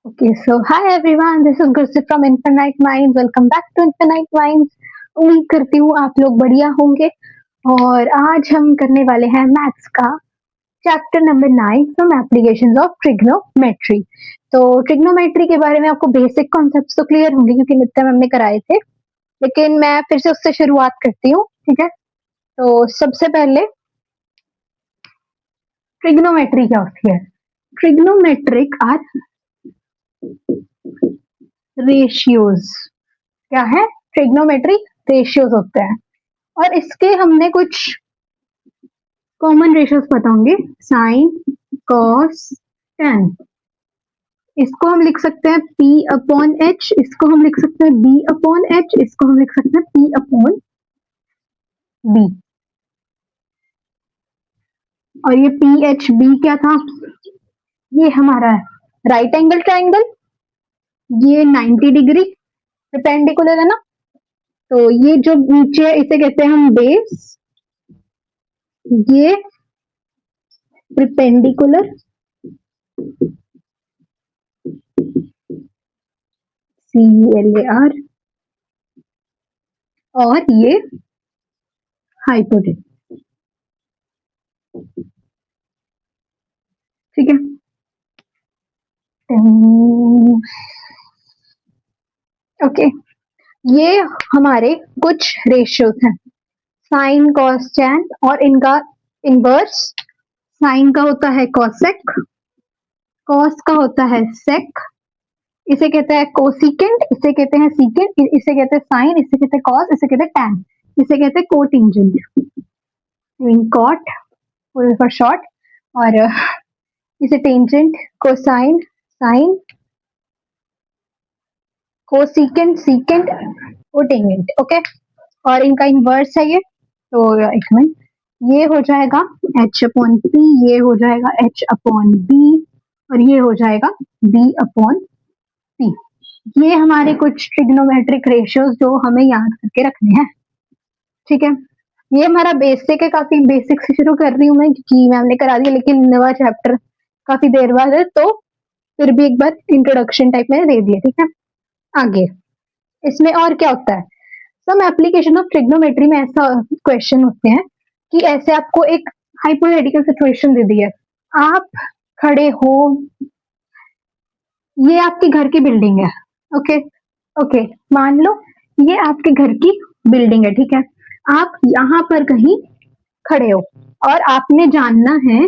Okay, so hi everyone, this is Gursit from Infinite Minds. Welcome back to Infinite Minds. उम्मीद करती हूँ आप लोग बढ़िया होंगे और आज हम करने वाले हैं मैथ्स का chapter number 9 from applications of trigonometry. तो ट्रिग्नोमेट्री के बारे में आपको बेसिक कॉन्सेप्ट्स तो क्लियर होंगे क्योंकि नित्य मैम ने कराए थे, लेकिन मैं फिर से उससे शुरुआत करती हूँ। ठीक है, तो सबसे पहले ट्रिग्नोमेट्री क्या होती है? Trigonometric are ratios. क्या है? ट्रिग्नोमेट्रिक रेशियोज होते हैं और इसके हमने कुछ कॉमन रेशियोज पता होंगे, साइन, कॉस, टेन। इसको हम लिख सकते हैं P अपॉन H, इसको हम लिख सकते हैं B अपॉन H, इसको हम लिख सकते हैं P अपॉन B। और ये PHB क्या था? ये हमारा राइट एंगल ट्राइंगल, ये 90 डिग्री परपेंडिकुलर है ना, तो ये जो नीचे इसे कहते हैं हम बेस, ये परपेंडिकुलर CELAR और ये हाइपोटेन्यूज। ठीक है, ओके, ये हमारे कुछ रेशियोज हैं, साइन, कॉस, टैन और इनका इनवर्स। साइन का होता है कॉसेक, कॉस का होता है सेक, इसे कहते हैं कोसिकेंट, इसे कहते हैं सीकेंट, इसे कहते हैं साइन, इसे कहते हैं कॉस, इसे कहते हैं टैन, इसे कहते हैं कोटेंजेंट, कॉट फॉर शॉर्ट, और इसे tangent, cosine, sine, cosecant, secant, cotangent. Okay, और इनका इनवर्स है ये, तो एक मिनट, ये हो जाएगा H अपॉन P, ये हो जाएगा H अपॉन B और ये हो जाएगा B अपॉन P। ये हमारे कुछ ट्रिग्नोमेट्रिक रेशियोज जो हमें याद करके रखने हैं। ठीक है, ये हमारा बेसिक है, काफी बेसिक से शुरू कर रही हूँ मैं क्योंकि मैम ने करा दिया, लेकिन नवा चैप्टर काफी देर बाद है तो फिर भी एक बार इंट्रोडक्शन टाइप में दे दिया। ठीक है, आगे इसमें और क्या होता है? सम एप्लीकेशन ऑफ ट्रिग्नोमेट्री में ऐसा क्वेश्चन होते हैं कि ऐसे आपको एक हाइपोथेटिकल सिचुएशन दे दी है, आप खड़े हो, ये आपके घर की बिल्डिंग है। ओके ओके, मान लो ये आपके घर की बिल्डिंग है। ठीक है, आप यहाँ पर कहीं खड़े हो और आपने जानना है,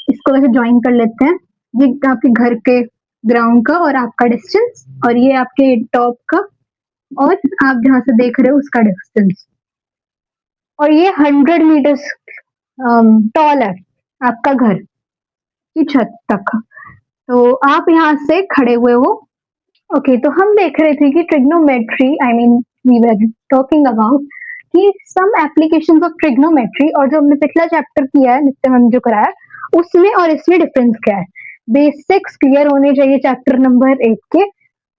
इसको वैसे ज्वाइन कर लेते हैं, ये आपके घर के ग्राउंड का और आपका डिस्टेंस, और ये आपके टॉप का और आप जहां से देख रहे हो उसका डिस्टेंस, और ये 100 मीटर्स टॉल है आपका घर की छत तक। तो आप यहाँ से खड़े हुए हो। ओके, तो हम देख रहे थे कि trigonometry, I mean we were talking about कि सम एप्लीकेशंस ऑफ ट्रिग्नोमेट्री, और जो हमने पिछला चैप्टर किया है नित्य मैम जो कराया उसमें और इसमें डिफरेंस क्या है। बेसिक्स क्लियर होने चाहिए चैप्टर नंबर 8 के,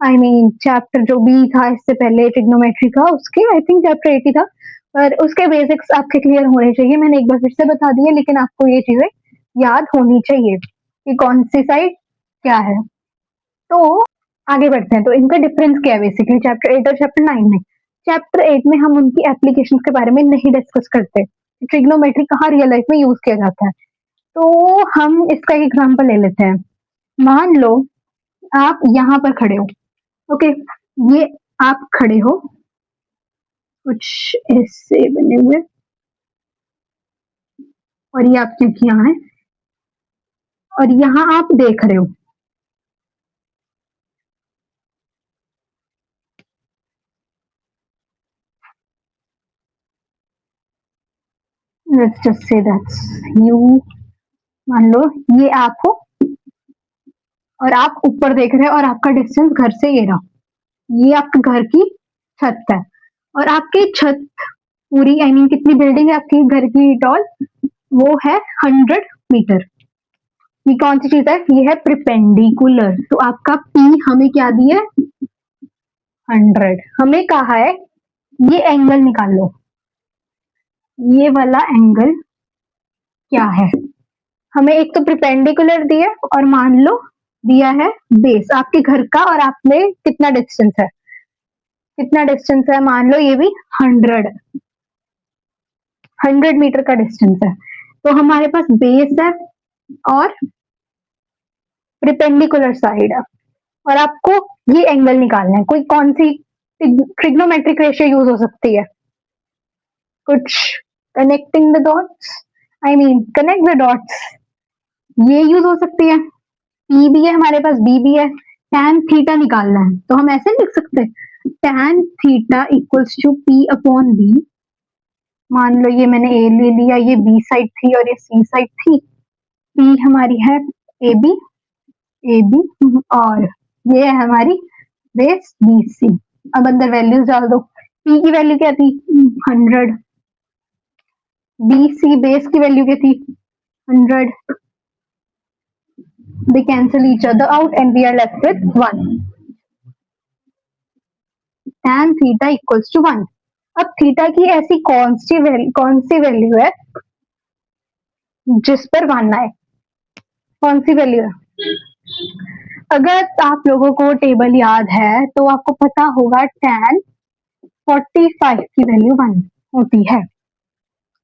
आई मीन चैप्टर जो बी था इससे पहले ट्रिग्नोमेट्री का, उसके आई थिंक चैप्टर 8 ही था, पर उसके बेसिक्स आपके क्लियर होने चाहिए। मैंने एक बार फिर से बता दिया, लेकिन आपको ये चीजें याद होनी चाहिए कि कौन सी साइड क्या है। तो आगे बढ़ते हैं, तो इनका डिफरेंस क्या है बेसिकली चैप्टर 8 और चैप्टर 9 में। चैप्टर 8 में हम उनकी एप्लीकेशन के बारे में नहीं डिस्कस करते, ट्रिग्नोमेट्री कहाँ रियल लाइफ में यूज किया जाता है। तो हम इसका एक एग्जांपल ले लेते हैं। मान लो आप यहाँ पर खड़े हो। ओके, ये आप खड़े हो कुछ ऐसे बने हुए, और ये आपकी अखियां हैं और यहाँ आप देख रहे हो। Let's just say that's you. मान लो ये आप हो और आप ऊपर देख रहे हो और आपका डिस्टेंस घर से ये रहा, ये आपके घर की छत है, और आपकी छत पूरी, आई मीन कितनी बिल्डिंग है आपकी घर की टॉल, वो है 100 मीटर। ये कौन सी चीज है? ये है परपेंडिकुलर, तो आपका P हमें क्या दिया है? 100। हमें कहा है ये एंगल निकाल लो, ये वाला एंगल क्या है? हमें एक तो परपेंडिकुलर दिया और मान लो दिया है बेस आपके घर का और आप में कितना डिस्टेंस है, मान लो ये भी 100 मीटर का डिस्टेंस है। तो हमारे पास बेस है और परपेंडिकुलर साइड है और आपको ये एंगल निकालना है। कोई कौन सी ट्रिग्नोमेट्रिक रेशियो यूज हो सकती है? कुछ connecting the dots, connect the dots, ये यूज हो सकती है। P भी है हमारे पास, B भी है। tan थीटा निकालना है तो हम ऐसे लिख सकते हैं tan theta equals to P upon B। मान लो ये मैंने A ले लिया, ये B साइड थी और ये C साइड थी। P हमारी है AB और ये है हमारी बेस BC। अब अंदर वैल्यूज डाल दो। P की वैल्यू क्या थी? 100। BC बेस की वैल्यू क्या थी? 100। They cancel each other out and we are left with 1. Tan theta equals to 1. अब थीटा की ऐसी कौन सी वैल्यू है जिस पर 1 आए? कौन सी वैल्यू है? अगर आप लोगों को टेबल याद है तो आपको पता होगा tan 45 की वैल्यू 1 होती है।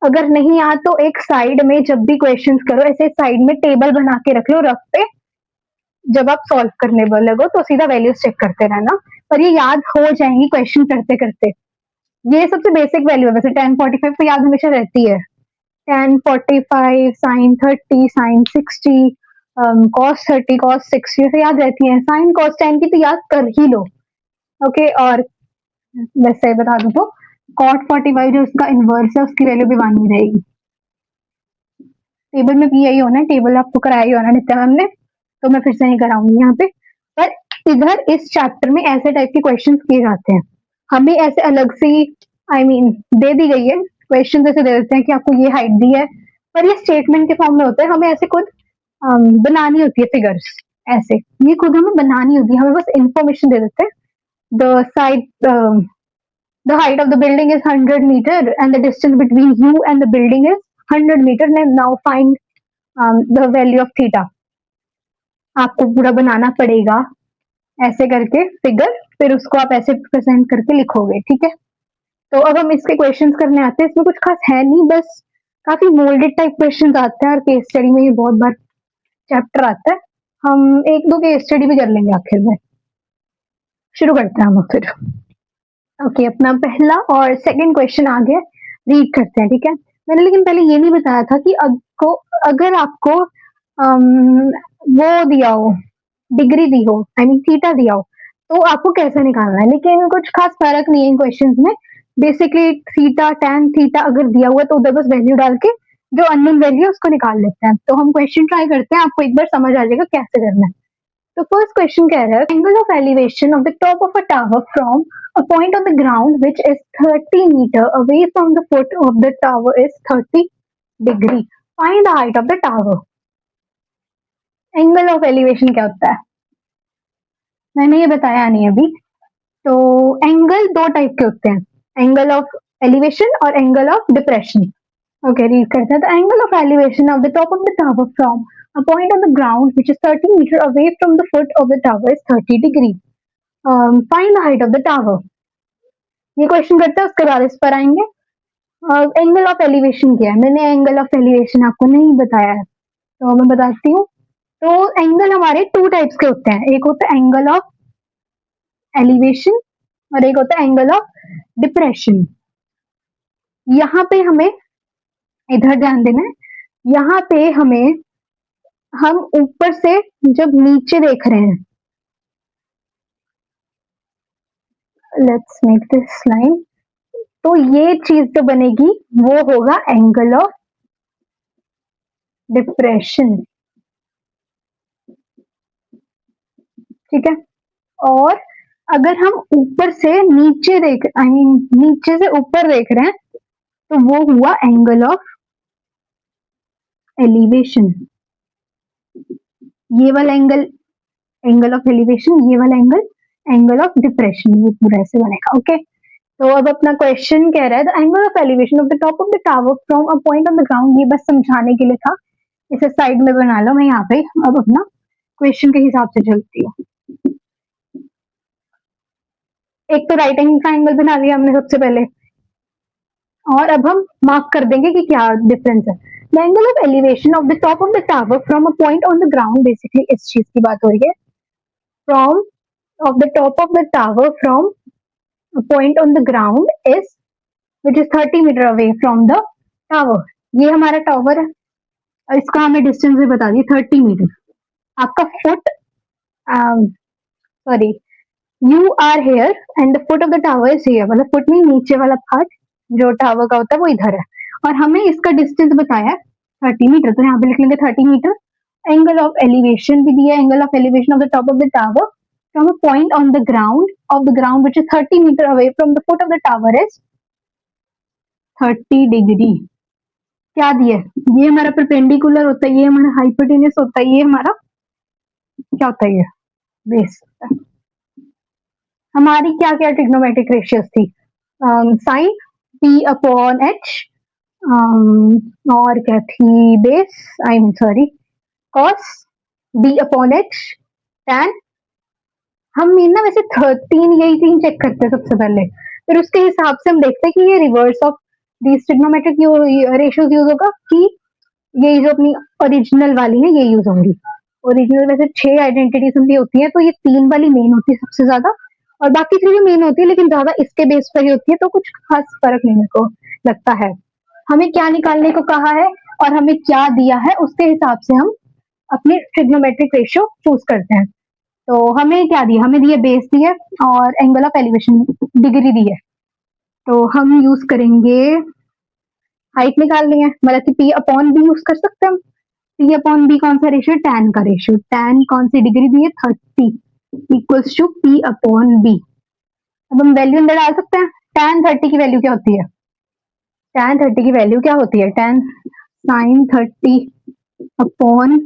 अगर नहीं याद तो एक साइड में जब भी क्वेश्चंस करो ऐसे साइड में टेबल बना के रख लो रफ पे, जब आप सॉल्व करने लगो तो सीधा वैल्यूज चेक करते रहना, पर ये याद हो जाएंगी क्वेश्चन करते करते। ये सबसे बेसिक वैल्यू है, वैसे tan 45 तो याद हमेशा रहती है। tan 45 sin 30 sin 60 cos 30 cos 60 से याद रहती है। sin cos tan की तो याद कर ही लो, ओके। और वैसे बता दूं तो cot 45 जो उसका इनवर्स है उसकी वैल्यू भी 1 ही रहेगी। टेबल में भी यही होना है, टेबल आपको कराया ही होना नित्या मैम ने, तो मैं फिर से नहीं कराऊंगी यहाँ पे। पर इधर इस चैप्टर में ऐसे टाइप के क्वेश्चंस किए जाते हैं, हमें ऐसे अलग से दे दी गई है क्वेश्चन, ऐसे दे देते हैं कि आपको ये हाइट दी है, पर ये स्टेटमेंट के फॉर्म में होता है, हमें ऐसे खुद बनानी होती है फिगर्स। ऐसे ये खुद हमें बनानी होती है, हमें बस इंफॉर्मेशन दे देते हैं। The height of the building is 100 meter and the distance between you and the building is 100 meter. Now find the value of theta. आपको पूरा बनाना पड़ेगा ऐसे करके फिगर, फिर उसको आप ऐसे प्रेजेंट करके लिखोगे, ठीक है। तो अब हम इसके क्वेश्चंस करने आते हैं। इसमें कुछ खास है नहीं, बस काफी मोल्डेड टाइप क्वेश्चंस आते हैं और केस स्टडी में ये बहुत बार चैप्टर आता है। हम एक दो केस स्टडी भी कर लेंगे आखिर में। शुरू करते हैं हम फिर। ओके, अपना पहला और सेकंड क्वेश्चन आ गया, रीड करते हैं, ठीक है। मैंने लेकिन पहले ये नहीं बताया था कि अगर आपको वो दिया हो, डिग्री दी हो, थीटा दिया हो, तो आपको कैसे निकालना है। लेकिन कुछ खास फर्क नहीं है इन क्वेश्चंस में। बेसिकली थीटा tan थीटा अगर दिया हुआ है तो उधर बस वैल्यू डाल के जो अननोन वैल्यू है उसको निकाल लेते हैं। तो हम क्वेश्चन ट्राई करते हैं, आपको एक बार समझ आ जाएगा कैसे करना है। तो फर्स्ट क्वेश्चन कह रहा है angle of elevation of the top of a tower from a point on the ground which is 30 meter away from the foot of the tower is 30 degree. Find the height of the tower. Angle of elevation क्या होता है मैंने ये बताया नहीं अभी। तो angle दो टाइप के होते हैं, एंगल ऑफ एलिवेशन और angle of depression. Okay, read करते हैं। The angle of elevation of the top of the tower from a point on the ground which is 30 meter away from the foot of the tower is 30 degree. Find the height of the tower. ये question करते हैं, उसके बाद इस पर आएंगे। Angle of elevation क्या है, मैंने एंगल ऑफ एलिवेशन आपको नहीं बताया है तो मैं बताती हूँ। तो एंगल हमारे टू टाइप्स के होते हैं, एक होता है एंगल ऑफ एलिवेशन और एक होता है एंगल ऑफ डिप्रेशन। यहाँ पे हमें इधर ध्यान देना है, यहाँ पे हम ऊपर से जब नीचे देख रहे हैं, लेट्स मेक दिस लाइन, तो ये चीज जो बनेगी वो होगा एंगल ऑफ डिप्रेशन, ठीक है। और अगर हम ऊपर से नीचे नीचे से ऊपर देख रहे हैं तो वो हुआ एंगल ऑफ एलिवेशन। ये वाला एंगल ऑफ एलिवेशन, ये वाला एंगल ऑफ डिप्रेशन, ये पूरा ऐसे बनेगा, ओके। तो अब अपना क्वेश्चन कह रहा है the angle of elevation of the top of the tower from a point on the ground. ये बस समझाने के लिए था, इसे साइड में बना लो। मैं यहाँ पे अब अपना क्वेश्चन के हिसाब से चलती है। एक तो राइट एंगल ट्राइंगल बना लिया हमने सबसे पहले, और अब हम मार्क कर देंगे कि क्या डिफरेंस है। The angle of elevation of the top of the tower from a point on the ground, basically इस चीज की बात हो रही है, from of the top of the tower from a point on the ground is which is 30 metre away from the tower. ये हमारा tower है और इसका हमें डिस्टेंस भी बता दी 30 मीटर। आपका foot, sorry, you are here and the foot of the tower is here, मतलब फुट में नीचे वाला पार्ट जो टावर का होता है वो इधर है, और हमें इसका डिस्टेंस बताया 30 मीटर, तो यहाँ पे लिख लेंगे 30 मीटर। एंगल ऑफ एलिवेशन भी दिया, angle of elevation of the top of the tower from a point on the ground of the ground which is 30 metre away from the foot of the tower is 30 degree. क्या दिया, ये हमारा perpendicular होता है, ये हमारा hypotenuse होता है, ये हमारा क्या होता है, ये बेस होता है। हमारी क्या क्या ट्रिग्नोमेट्रिक रेशियोज थी, साइन पी अपॉन एच, और क्या थी, base, I am sorry, cos D upon H, tan. हम ना वैसे 13 यही तीन चेक करते हैं सबसे पहले, फिर उसके हिसाब से हम देखते हैं कि ये reverse of these trigonometric ratios use होगा कि ये जो अपनी ओरिजिनल वाली है ये यूज होंगी। ओरिजिनल वैसे 6 आइडेंटिटीज उनकी होती है, तो ये 3 वाली मेन होती है सबसे ज्यादा, और बाकी 3 भी मेन होती है, लेकिन ज्यादा इसके बेस पर ही होती है, तो कुछ खास फर्क नहीं मेरे को लगता है। हमें क्या निकालने को कहा है और हमें क्या दिया है, उसके हिसाब से हम अपनी ट्रिग्नोमेट्रिक रेशियो चूज करते हैं। तो हमें क्या दिया, हमें दिया बेस दिया और एंगल ऑफ एलिवेशन डिग्री दी है, तो हम यूज करेंगे, हाइट निकालनी है, मतलब कि पी अपॉन बी यूज कर सकते हैं हम। पी अपॉन बी कौन सा रेशियो, टैन का रेशियो, टैन कौन सी डिग्री दी है, 30 equals to P upon B. अब हम वैल्यू अंदर डाल सकते हैं, टैन 30 की वैल्यू क्या होती है, टैन 30 की वैल्यू क्या होती है, टैन साइन 30 अपॉन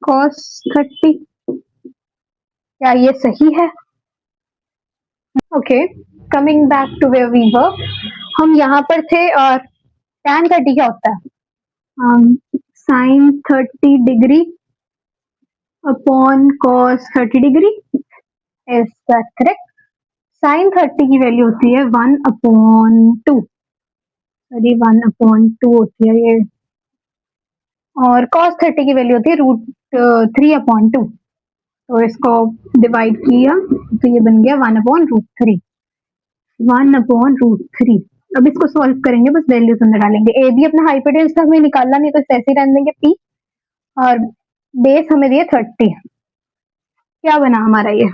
कॉस 30। क्या ये सही है? Okay, coming back to where we were, हम यहाँ पर थे, और टैन 30 क्या होता है, sine 30 degree upon cos 30 degree, is that correct? Sine 30 की वैल्यू होती है 1/2, सॉरी 1/2 होती है ये, और cos 30 की वैल्यू होती है √3/2। तो इसको डिवाइड किया तो ये बन गया 1/√3, 1/√3। अब इसको सॉल्व करेंगे, बस वैल्यूज अंदर डालेंगे। ए बी अपना हाइपोटेन्यूस था, हमें निकालना नहीं, तो इसे ऐसे ही रहने देंगे पी, और बेस हमें दिया 30। क्या बना हमारा ये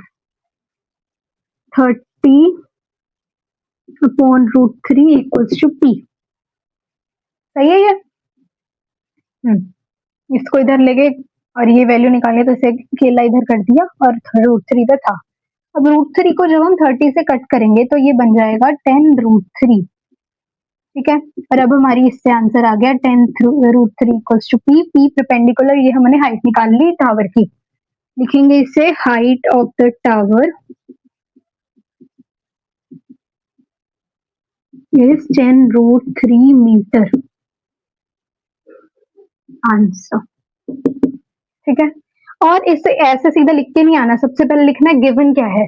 30/√3 इक्वल्स टू पी। सही है ये? इसको इधर लेके और ये वैल्यू निकाले, तो इसे अकेला इधर कर दिया और √3 पे था। अब √3 को जब हम 30 से कट करेंगे तो ये बन जाएगा 10√3, ठीक है। और अब हमारी इससे आंसर आ गया 10√3 equals to P. P perpendicular, ये हमने हाइट निकाल ली टावर की, लिखेंगे इसे height of the tower is 10√3 metre, answer, ठीक है। और इसे ऐसे सीधा लिख के नहीं आना, सबसे पहले लिखना है गिवन क्या है।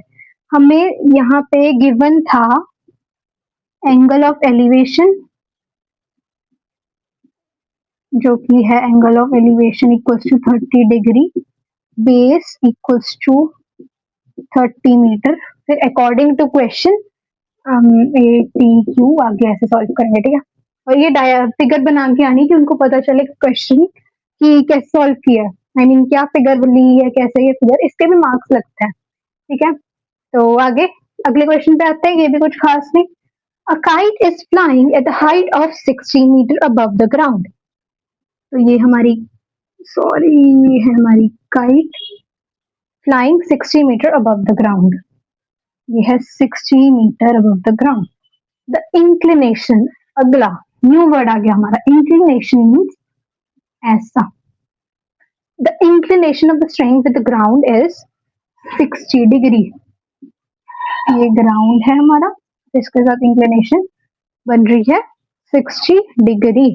हमें यहाँ पे गिवन था एंगल ऑफ एलिवेशन, जो कि है angle of elevation equals to 30 degree, base equals to 30 metre. फिर according to question A T Q आगे ऐसे सॉल्व करेंगे, ठीक है। और ये फिगर बना के आनी कि उनको पता चले क्वेश्चन कि कैसे सॉल्व किया, आई मीन क्या फिगर ली है, कैसे ये फिगर, इसके भी मार्क्स लगते हैं, ठीक है। तो आगे अगले क्वेश्चन पे आते हैं, ये भी कुछ खास नहीं। A kite is flying at the height of 60 meter above the ground. तो ये हमारी हमारी kite flying 60 meter above the ground. ये है 60 meter above the ground. The inclination, अगला न्यू वर्ड आ गया हमारा, inclination means ऐसा। The inclination of the string with the ground is 60 degree. ये ग्राउंड है हमारा, इसके साथ इंक्लिनेशन बन रही है 60 डिग्री।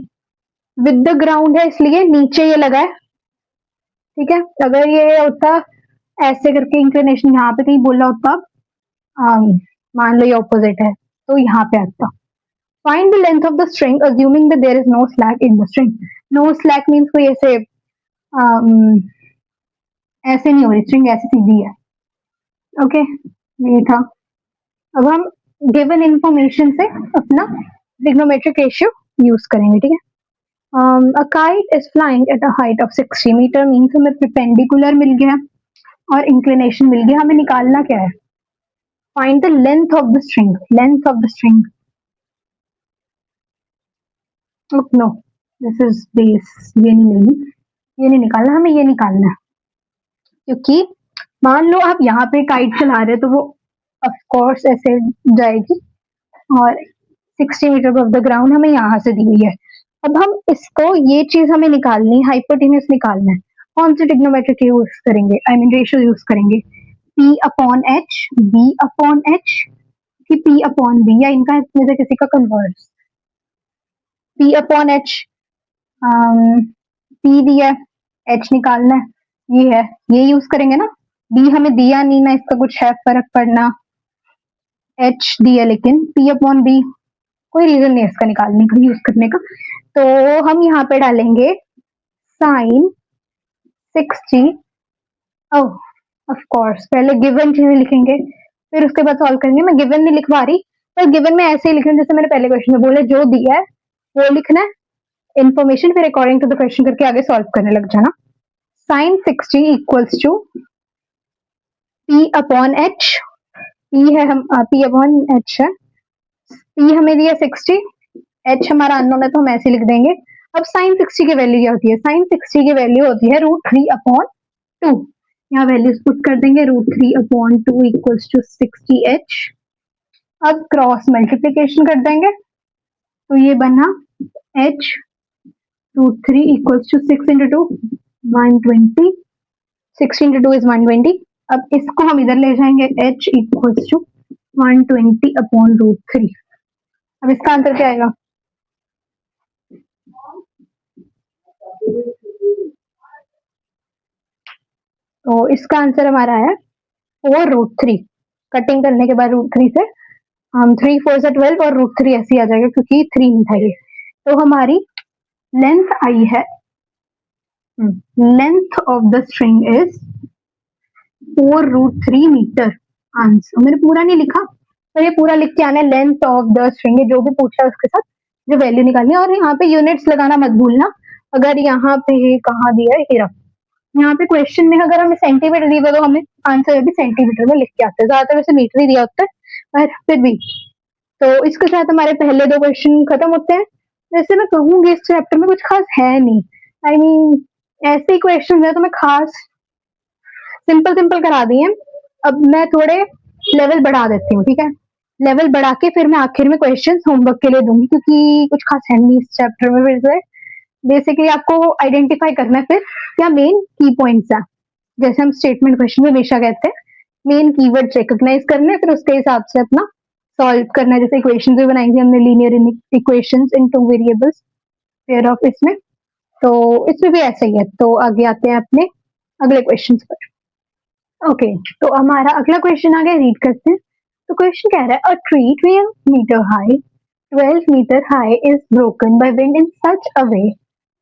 विद द ग्राउंड है इसलिए नीचे ये लगा है, ठीक है। अगर ये होता ऐसे करके इंक्लिनेशन यहाँ पे कहीं बोला होता, मान लो ये ऑपोजिट है तो यहाँ पे आता। Find the length of the string assuming that there is no slack in the string. No slack means कोई ऐसे ऐसे नहीं हो रही, स्ट्रिंग ऐसे सीधी है। ओके, ये था। अब हम गिवन इंफॉर्मेशन से अपना ट्रिग्नोमेट्रिक रेशियो यूज करेंगे, ठीक है। A kite is flying at a height of 60 metre means हमें परपेंडिकुलर मिल गया और इंक्लिनेशन मिल गया। हमें निकालना क्या है? Find the length of the string. Length of the string, no this is base, ये नहीं लेनी, ये नहीं निकालना, हमें ये निकालना है। क्योंकि मान लो आप यहाँ पे काइट चला रहे हो तो वो ऑफ कोर्स ऐसे जाएगी और 60 मीटर ऑफ द ग्राउंड हमें यहाँ से दी हुई है। अब हम इसको, ये चीज हमें निकालनी, हाइपोटेन्यूज निकालना है। कौन सी ट्रिग्नोमेट्रिक यूज करेंगे? आई मीन रेशियो यूज करेंगे। P upon H, B upon H कि P अपॉन B, या इनका इसमें से किसी का converse. P upon H, P दिया, H निकालना है, ये है, ये यूज करेंगे ना। B हमें दिया नहीं ना, इसका कुछ है फर्क पड़ना। H दिया लेकिन P अपॉन B कोई रीजन नहीं है इसका निकालने का, यूज करने का। तो हम यहाँ पे डालेंगे साइन 60। ऑफ कोर्स पहले गिवन चीजें लिखेंगे फिर उसके बाद सॉल्व करेंगे। मैं गिवन नहीं लिखवा रही, पर गिवन में ऐसे ही लिखना जैसे मैंने पहले क्वेश्चन में बोले, जो दिया है वो लिखना है, इन्फॉर्मेशन फिर अकॉर्डिंग टू द क्वेश्चन करके आगे सॉल्व करने लग जाना। Sine 60 equals to P upon H. P है हम, P अपॉन एच है, P हमें दिया 60, H हमारा अननोन है तो हम ऐसे लिख देंगे। अब साइन 60 की वैल्यू क्या होती है? साइन 60 की वैल्यू होती है √3 अपॉन 2। यहाँ वैल्यूज पुट कर देंगे, √3 अपॉन 2 इक्वल्स टू 60H। अब क्रॉस मल्टीप्लीकेशन कर देंगे तो ये बना H √3 equals to 6 into 2 120, 60 into 2 is 120। अब इसको हम इधर ले जाएंगे, H इक्वल्स टू 120 अपॉन √3। अब इसका आंसर क्या आएगा? तो इसका आंसर हमारा है 4√3। कटिंग करने के बाद √3 से हम 3 4 से 12 और √3 ऐसे ही आ जाएगा क्योंकि 3 नहीं था ये। तो हमारी लेंथ आई है, length of the string is 4√3 metre. Answer मैंने पूरा नहीं लिखा, तो ये पूरा लिख के आना है। लेंथ ऑफ द स्ट्रिंग, जो भी पूछा है उसके साथ जो वैल्यू निकालनी है। और यहाँ पे यूनिट्स लगाना मत भूलना। अगर यहाँ पे कहाँ दिया है, यहाँ पे क्वेश्चन में अगर हमें सेंटीमीटर दिया तो हमें आंसर भी सेंटीमीटर में लिख के आते हैं, ज्यादातर वैसे मीटर ही दिया होता है पर फिर भी। तो इसके साथ हमारे पहले 2 क्वेश्चन खत्म होते हैं। वैसे मैं कहूंगी इस चैप्टर में कुछ खास है नहीं, आई मीन ऐसे ही क्वेश्चन है तो मैं खास सिंपल सिंपल करा दी है। अब मैं थोड़े लेवल बढ़ा देती हूँ, ठीक है। लेवल बढ़ा के फिर मैं आखिर में क्वेश्चन होमवर्क के लिए दूंगी क्योंकि कुछ खास है नहीं इस चैप्टर में। फिर से बेसिकली आपको आइडेंटिफाई करना है फिर क्या मेन की पॉइंट्स है। जैसे हम स्टेटमेंट क्वेश्चन में हमेशा कहते हैं, मेन कीवर्ड्स रिकॉग्नाइज करने, फिर उसके हिसाब से अपना सॉल्व करना है। जैसे इक्वेशन भी बनाई थी हमने, linear equations in 2 variables pair of, इसमें तो इसमें भी ऐसा ही है। तो आगे आते हैं अपने अगले क्वेश्चन पर। ओके, तो हमारा अगला क्वेश्चन आगे रीड करते हैं। तो क्वेश्चन कह रहा है, a tree 12 meter high is broken by wind in such a way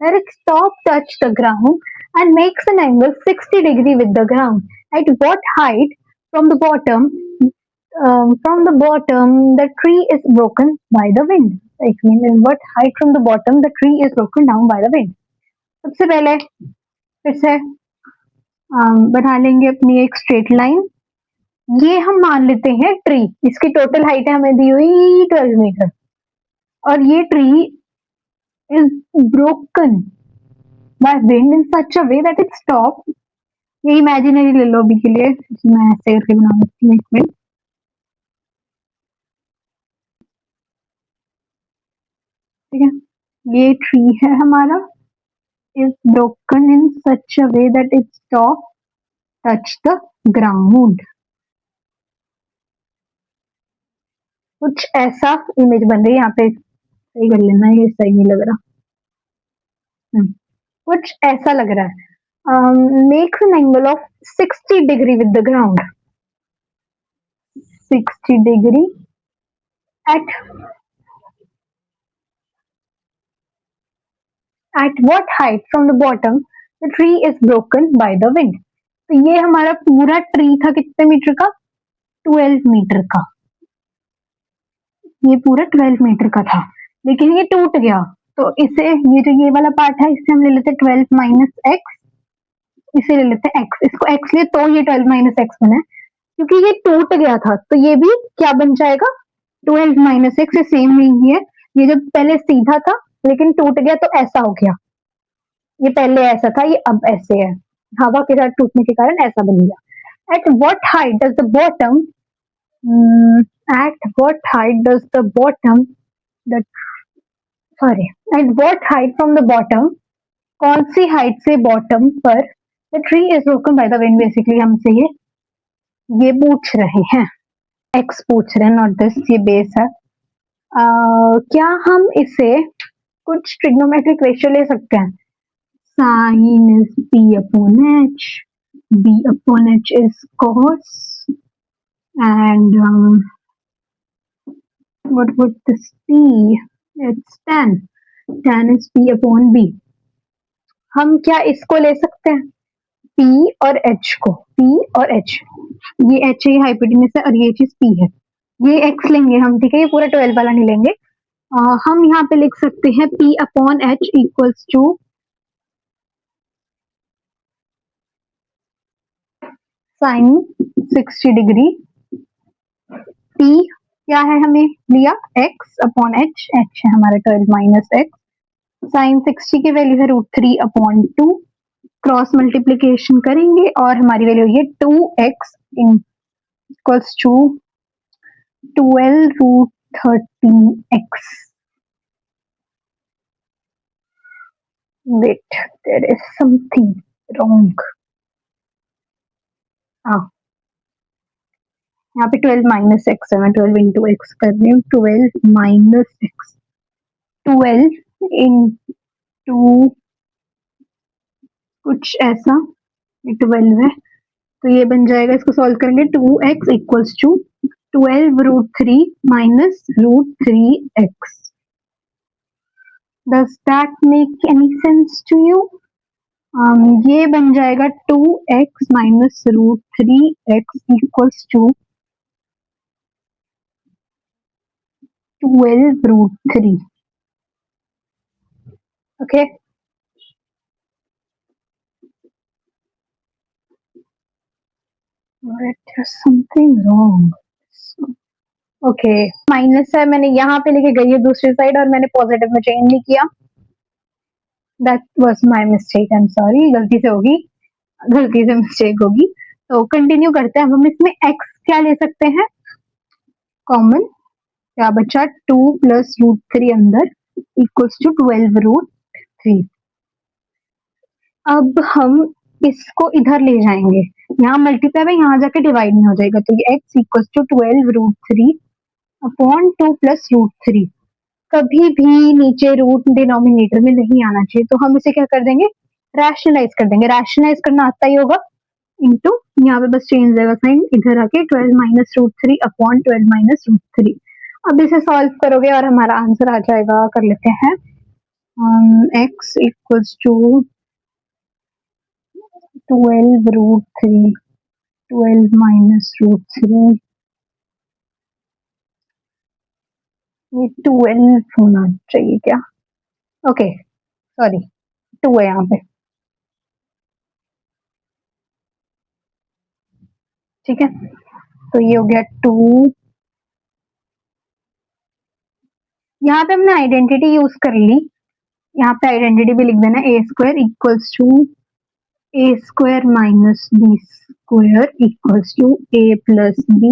that its top touch the ground and makes an angle 60 degree with the ground. At what height from the bottom the tree is broken by the wind? I mean, in what height from the bottom the tree is broken down by the wind? सबसे पहले फिर से बना लेंगे अपनी एक straight line. ये हम मान लेते हैं ट्री, इसकी टोटल हाइट है हमें दी हुई 12 मीटर और ये tree is broken by wind in such a way that its top, ये इमेजिनरी ले लो अभी के लिए, मैं ऐसे करके बना लेती हूँ एक मिनट, ठीक है। ये ट्री है हमारा, is broken in such a way that its top touch the ground. कुछ ऐसा इमेज बन रही है यहाँ पे, सही कर लेना, ये सही नहीं लग रहा, कुछ ऐसा लग रहा है। makes an angle of 60 degree with the ground. 60 degree at what height from the bottom the tree is broken by the wind. तो ये हमारा पूरा ट्री था कितने मीटर का? 12 मीटर का. ये पूरा 12 मीटर का था, लेकिन ये टूट गया. तो इसे ये जो ये वाला पार्ट है इसे हम ले लेते हैं 12 माइनस एक्स, इसे ले लेते हैं x, इसको x ले तो ये 12 माइनस एक्स बना है. क्योंकि ये टूट गया था तो ये भी क्या बन जाएगा? 12 माइनस एक्स. सेम ही है, ये जब पहले सीधा था लेकिन टूट गया तो ऐसा हो गया. ये पहले ऐसा था, ये अब ऐसे है, हवा के साथ टूटने के कारण ऐसा बन गया. At what height does the bottom? At what height does the bottom? The sorry. At what height from the bottom? कौन सी हाइट से बॉटम पर the tree is broken by the wind? Basically हमसे ये पूछ रहे हैं, x पूछ रहे हैं, नॉट दिस. ये बेस है. क्या हम इसे कुछ ट्रिग्नोमेट्रिक रेशियो ले सकते हैं? Sin is b upon h, b upon h is cos, and what would this be? It's tan. Tan is p upon b. हम क्या इसको ले सकते हैं? p और h को, p और h. ये h है हाइपोटेन्यूस है और ये चीज p है. ये x लेंगे हम, ठीक है, ये पूरा 12 वाला नहीं लेंगे. हम यहाँ पे लिख सकते हैं p upon h equals to sine 60 degree. p क्या है हमें लिया? x अपॉन h, h है हमारा 12 माइनस एक्स. साइन 60 की वैल्यू है √3 अपॉन 2. क्रॉस मल्टीप्लीकेशन करेंगे और हमारी वैल्यू ये 2x equals to 12√13x. Wait, there is something wrong. यहाँ पे 12 माइनस एक्स है, मैं 12 इंटू एक्स कर रही हूँ. 12 माइनस एक्स, 12 इंटू कुछ ऐसा, 12 है तो ये बन जाएगा. इसको सॉल्व करेंगे 2x equals to 12√3 minus √3x. Does that make any sense to you? ये बन जाएगा 2x minus √3x equals to 12√3. Okay. There's something wrong. Okay, minus है, मैंने यहाँ पे लेके गई है दूसरी साइड और मैंने पॉजिटिव में चेंज नहीं किया. That was my mistake, I am sorry. गलती से होगी, गलती से मिस्टेक होगी. तो कंटिन्यू करते हैं. हम इसमें x क्या ले सकते हैं कॉमन? क्या बचा? 2 प्लस √3 अंदर इक्वल्स टू 12√3. अब हम इसको इधर ले जाएंगे, यहाँ मल्टीप्लाई में यहाँ जाके डिवाइड में हो जाएगा. तो ये x equals to 12√3 upon 2 plus √3. कभी भी नीचे रूट डिनोमिनेटर में नहीं आना चाहिए, तो हम इसे क्या कर देंगे? रैशनलाइज कर देंगे. रैशनलाइज करना आता ही होगा. इंटू यहाँ पे बस चेंज रहेगा साइन, इधर आके 12 माइनस √3 अपॉन 12 माइनस √3. अब इसे सॉल्व करोगे और हमारा आंसर आ जाएगा. कर लेते हैं. x इक्वल्स टू 12√3, 12 माइनस √3, ये 12 होना चाहिए क्या? ओके, सॉरी, 2 है यहाँ पे. ठीक है, तो ये हो गया 2. यहाँ पे हमने आइडेंटिटी यूज कर ली. यहाँ पे आइडेंटिटी भी लिख देना. A square equals to A square minus B square equals to A plus B,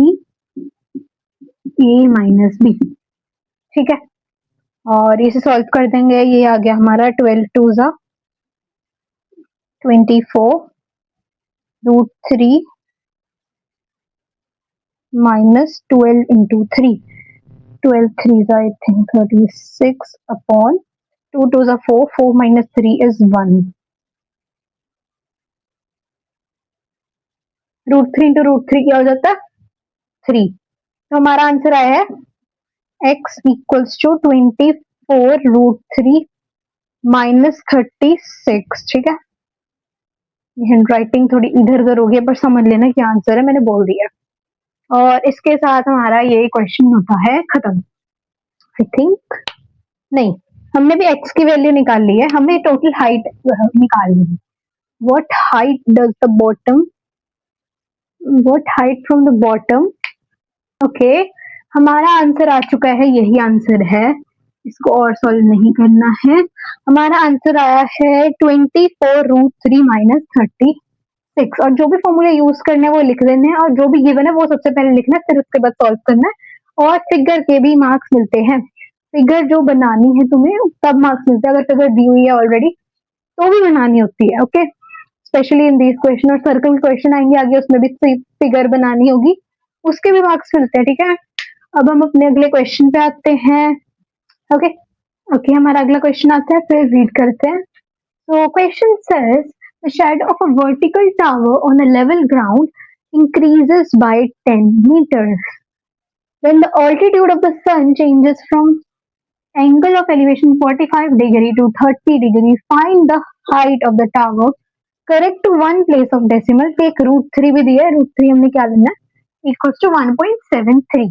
A minus B. ठीक है, और इसे सॉल्व कर देंगे. ये आ गया हमारा 12 2 ज़ा 24 √3 माइनस 12 इंटू 3. 12 3 ज़ा आई थिंक 36 अपॉन 2 2 ज़ा 4, 4 माइनस 3 इज 1. √3 इंटू √3 क्या हो जाता है 3। तो हमारा आंसर आया है x इक्वल्स टू 24√3 माइनस 36। ठीक है, हैंड राइटिंग थोड़ी इधर उधर हो गई पर समझ लेना क्या आंसर है, मैंने बोल दिया। और इसके साथ हमारा ये क्वेश्चन होता है खत्म। आई थिंक नहीं, हमने भी x की वैल्यू निकाल ली है, हमें टोटल हाइट निकालनी है। What height does the bottom, what height from the bottom. Okay, हमारा आंसर आ चुका है, यही आंसर है, इसको और सॉल्व नहीं करना है। हमारा आंसर आया है 24√3 माइनस 36। और जो भी फॉर्मूला यूज करने हैं वो लिख देने हैं, और जो भी गिवन है वो सबसे पहले लिखना है, फिर उसके बाद सॉल्व करना है। और फिगर के भी मार्क्स मिलते हैं, फिगर जो बनानी है तुम्हें तब मार्क्स मिलते हैं, अगर फिगर दी हुई है ऑलरेडी तो भी बनानी होती है। Okay, specially in this question, और सर्कल क्वेश्चन आएंगे आगे उसमें भी फिगर बनानी होगी, उसके भी मार्क्स मिलते हैं। ठीक है, अब हम अपने अगले क्वेश्चन पे आते हैं। ओके ओके, हमारा अगला क्वेश्चन आता है, फिर रीड करते हैं। So question says the shadow of a vertical tower on a level ground increases by 10 meters. When the altitude of the sun changes from angle of elevation 45 degree to 30 degree, find the height of the tower. Correct to one place of decimal. Take √3 भी दिया है, √3 हमने क्या लेना है, equals to 1.73।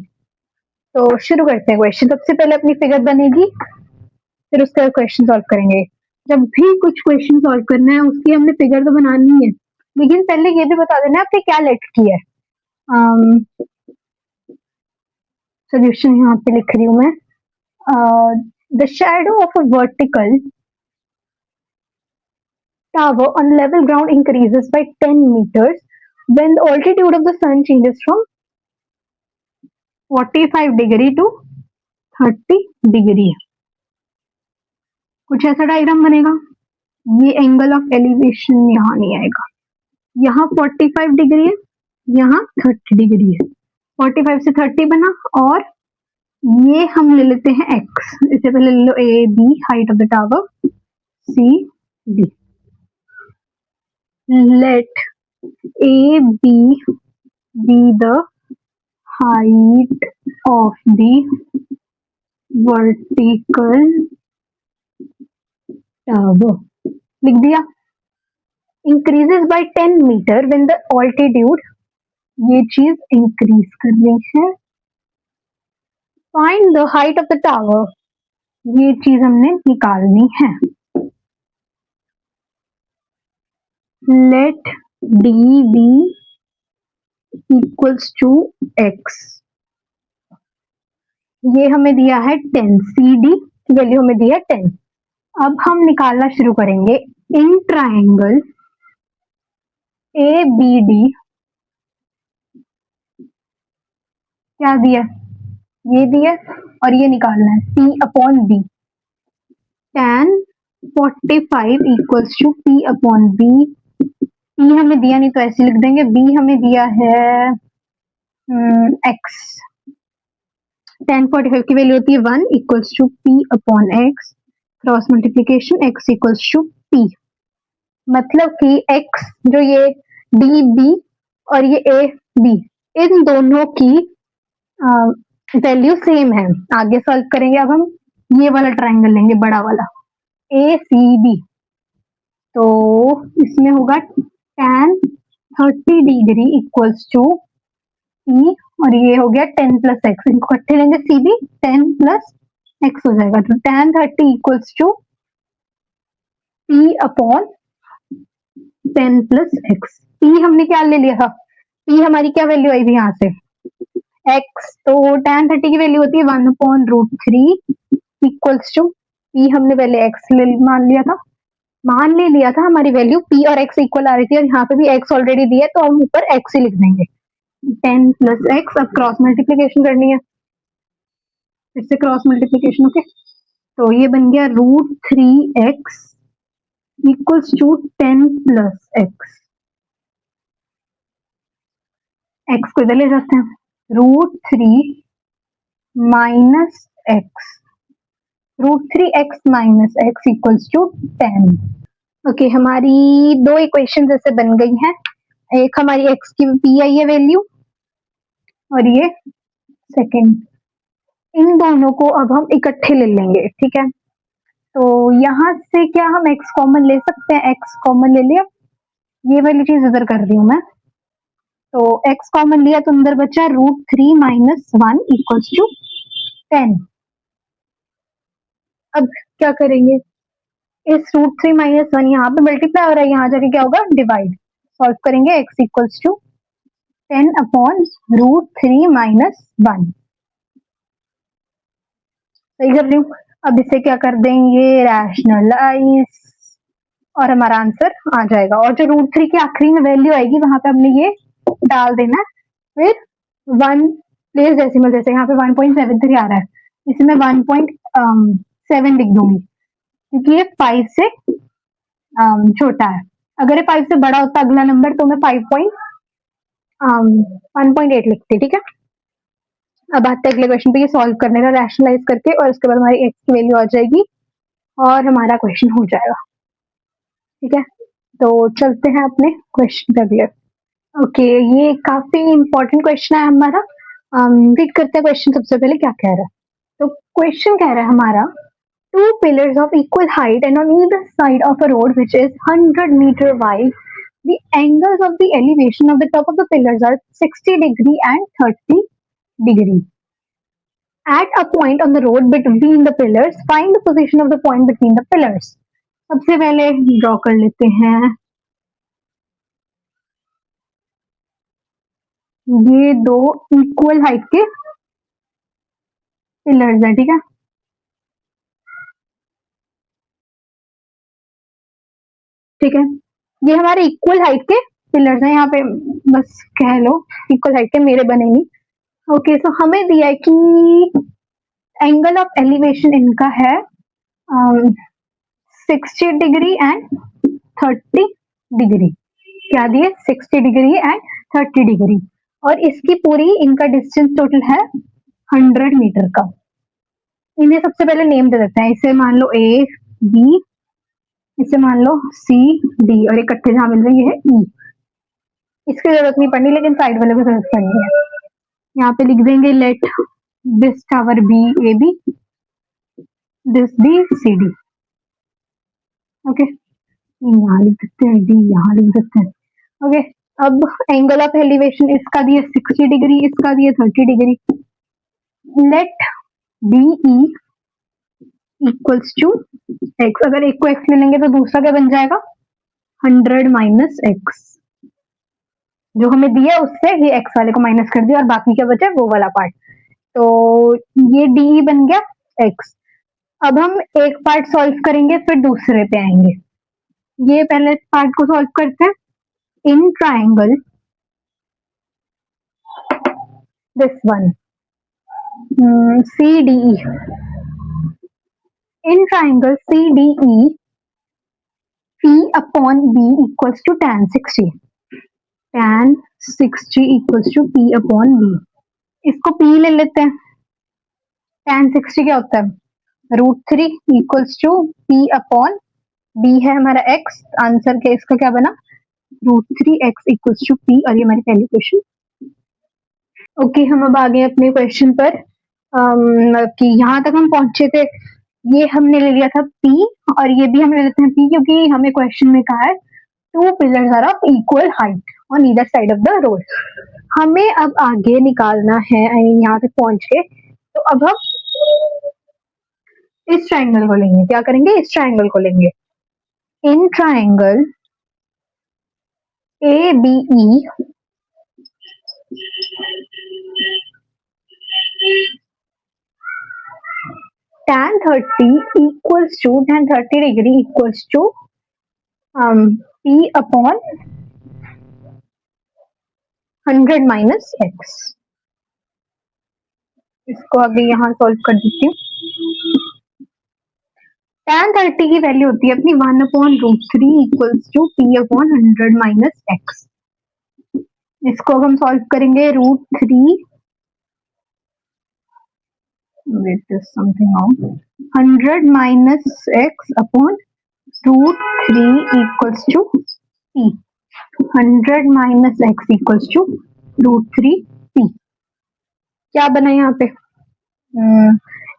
तो शुरू करते हैं क्वेश्चन। सबसे पहले अपनी फिगर बनेगी, फिर उसके बाद क्वेश्चन सॉल्व करेंगे। जब भी कुछ क्वेश्चन सॉल्व करना है उसकी हमने फिगर तो बनानी है, लेकिन पहले ये भी बता देना आपने क्या लेट किया है। सोल्यूशन यहाँ पे लिख रही हूँ मैं। The shadow of a vertical tower on level ground increases by 10 meters when the altitude of the sun changes from 45 degree to 30 degree। कुछ ऐसा डायग्राम बनेगा, ये एंगल ऑफ एलिवेशन यहाँ नहीं आएगा, यहाँ 45 डिग्री है, यहाँ 30 डिग्री है, 45 से 30 बना, और ये हम ले लेते हैं x, इससे पहले ले लो A B height of the tower, C D. Let A B be the height of the vertical tower, लिख दिया। Increases by 10 metre when the altitude, ये चीज इंक्रीज कर रही है। Find the height of the tower, ये चीज हमने निकालनी है। Let D B equals to X, ये हमें दिया है 10, सी डी की वैल्यू हमें दिया है 10। अब हम निकालना शुरू करेंगे in triangle A B D, क्या दिया, ये दिया, और ये निकालना है P upon B। tan 45 equals to P upon B। P हमें दिया नहीं तो ऐसे लिख देंगे, B हमें दिया है x, tan 45 की वैल्यू होती है 1 equals to P upon x, cross multiplication x equals to P। मतलब कि x जो ये DB और ये AB, इन दोनों की वैल्यू सेम है। आगे सॉल्व करेंगे, अब हम ये वाला ट्रायंगल लेंगे, बड़ा वाला ACD, तो इसमें होगा tan 30 degree equals to P, और ये हो गया 10 प्लस एक्स, इनको इकट्ठे लेंगे CB, 10 प्लस एक्स हो जाएगा, तो tan 30 equals to P upon 10 plus x. P हमने क्या ले लिया था, P हमारी क्या वैल्यू आई थी यहाँ से x, तो tan 30 की वैल्यू होती है 1/√3 इक्वल्स टू P, हमने पहले x मान ले लिया था, हमारी वैल्यू P और x इक्वल आ रही थी, और यहाँ पे भी x ऑलरेडी दिया है तो हम ऊपर x ही लिख देंगे, 10 प्लस एक्स। अब क्रॉस मल्टीप्लीकेशन करनी है, फिर से क्रॉस मल्टीप्लीकेशन। ओके, तो ये बन गया √3x equals to 10 plus x, x को इधर ले जाते हैं, √3 minus x, √3x minus x equals to 10। Okay, हमारी दो इक्वेशन जैसे बन गई हैं। एक हमारी x की p आई है वैल्यू, और ये सेकंड, इन दोनों को अब हम इकट्ठे ले लेंगे, ठीक है। तो यहाँ से क्या हम x कॉमन ले सकते हैं, x कॉमन ले लिया, ये वाली चीज इधर कर रही हूँ मैं। तो x कॉमन लिया तो अंदर बचा √3 - 1 = 10। अब क्या करेंगे, इस √3 - 1 यहाँ पे मल्टीप्लाई हो रहा है, यहाँ जाके क्या होगा, डिवाइड। सॉल्व करेंगे, x = 10/√3 - 1। सही कर रही हूँ। अब इसे क्या कर देंगे, रैशनलाइज, और हमारा आंसर आ जाएगा। और जो √3 की आखिरी में वैल्यू आएगी वहां पे हमने ये डाल देना है, फिर 1 प्लेस डेसिमल, जैसे यहाँ पे 1.73 आ रहा है, इसमें 1.7 लिख दूंगी, क्योंकि ये 5 से छोटा है। अगर ये 5 से बड़ा होता अगला नंबर तो मैं 1.8 लिखती, ठीक है। अब आते हैं अगले क्वेश्चन पे, ये सॉल्व करने का रैशनलाइज करके, और उसके बाद हमारी x की वैल्यू आ जाएगी और हमारा क्वेश्चन हो जाएगा, ठीक है। तो चलते हैं अपने क्वेश्चन पे अगले। ओके, ये काफी इंपॉर्टेंट क्वेश्चन है हमारा। रीड करते हैं क्वेश्चन सबसे पहले क्या कह रहा है। तो क्वेश्चन कह रहा है हमारा, two pillars of equal height and on either side of a road which is 100 meter wide, the angles of the elevation of the top of the pillars are 60° and 30°. At a point on the road between the pillars, find the position of the point between the pillars. सबसे पहले draw कर लेते हैं, ये दो equal height के pillars हैं, ठीक है। ठीक है, ये हमारे इक्वल हाइट के पिलर्स हैं, यहाँ पे बस कह लो इक्वल हाइट के, मेरे बने नहीं। ओके, सो हमें दिया है कि एंगल ऑफ एलिवेशन इनका है 60° एंड 30°। क्या दिए, 60° एंड 30°, और इसकी पूरी इनका डिस्टेंस टोटल है 100 मीटर का। इन्हें सबसे पहले नेम दे देते हैं, इसे मान लो A B, इसे मान लो C D, और इकट्ठे जहां मिल रहे हैं ये है E। इसकी जरूरत नहीं पड़नी, लेकिन साइड वाले को जरूरत पड़नी है। यहाँ पे लिख देंगे let this tower B A B, this B C D. Okay, यहाँ लिख सकते हैं डी, यहाँ लिख सकते हैं। ओके, अब एंगल ऑफ एलिवेशन इसका दिए 60°, इसका दिए 30°। Let B E equals to x, अगर एक को एक्स ले लेंगे तो दूसरा क्या बन जाएगा, 100 - x। जो हमें दिया उससे ये x वाले को माइनस कर दिया, और बाकी क्या बचा, वो वाला पार्ट। तो ये डी बन गया x। अब हम एक पार्ट सॉल्व करेंगे, फिर दूसरे पे आएंगे। ये पहले पार्ट को सॉल्व करते हैं। In triangle this one C D E, in triangle C D E P upon B equals to tan 60, tan 60 equals to P upon B। इसको P ले लेते हैं। tan 60 क्या होता है, √3 equals to P upon B है हमारा x। Answer के इसका क्या बना, √3x equals to P, और ये हमारी पहली क्वेश्चन। ओके, हम अब आ गए अपने क्वेश्चन पर, कि यहाँ तक हम पहुंचे थे, ये हमने ले लिया था P, और ये भी हम ले लेते हैं P, क्योंकि हमें क्वेश्चन में कहा है two pillars are of equal height on either side of the road. हमें अब आगे निकालना है, आई मीन यहाँ तक पहुंच के, तो अब हम इस ट्राइंगल को लेंगे। क्या करेंगे, इस ट्राइंगल को लेंगे। In triangle A B E tan 30 equals to tan 30° equals to P upon 100 - x। इसको अभी यहाँ सॉल्व कर देती हूँ। tan 30 की वैल्यू होती है अपनी 1/√3 equals to P upon 100 - x। इसको अब हम सॉल्व करेंगे, √3 100 - x upon √3 equals to P। 100 minus x equals to √3p। क्या बना यहाँ पे?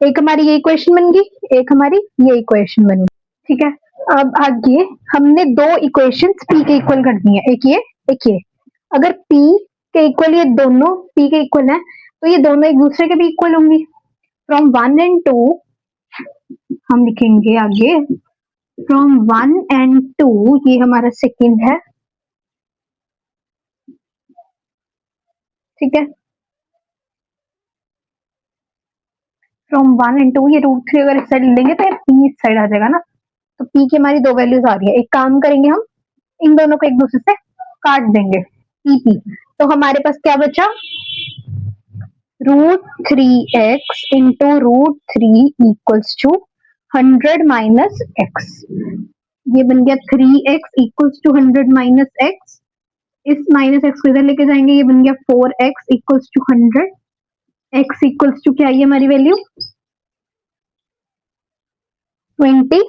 एक हमारी ये इक्वेशन बन गई, एक हमारी ये इक्वेशन बनी। ठीक है, अब आगे हमने दो इक्वेशंस p के इक्वल कर दी है, एक ये एक ये। अगर p के इक्वल ये दोनों p के इक्वल है तो ये दोनों एक दूसरे के भी इक्वल होंगी। फ्रॉम 1 एंड 2 हम लिखेंगे आगे, फ्रॉम 1 एंड 2 ये हमारा सेकंड है। ठीक है, फ्रॉम 1 एंड 2 ये √3 अगर इस साइड लेंगे तो ये p इस साइड आ जाएगा ना, तो p की हमारी दो वैल्यूज आ रही है। एक काम करेंगे, हम इन दोनों को एक दूसरे से काट देंगे, p तो हमारे पास क्या बचा, √3x into √3 equals to 100 minus x. ये बन गया 3x equals to 100 minus x. इस माइनस एक्स को इधर लेके जाएंगे, ये बन गया 4x equals to 100। x equals to क्या है हमारी वैल्यू, 25।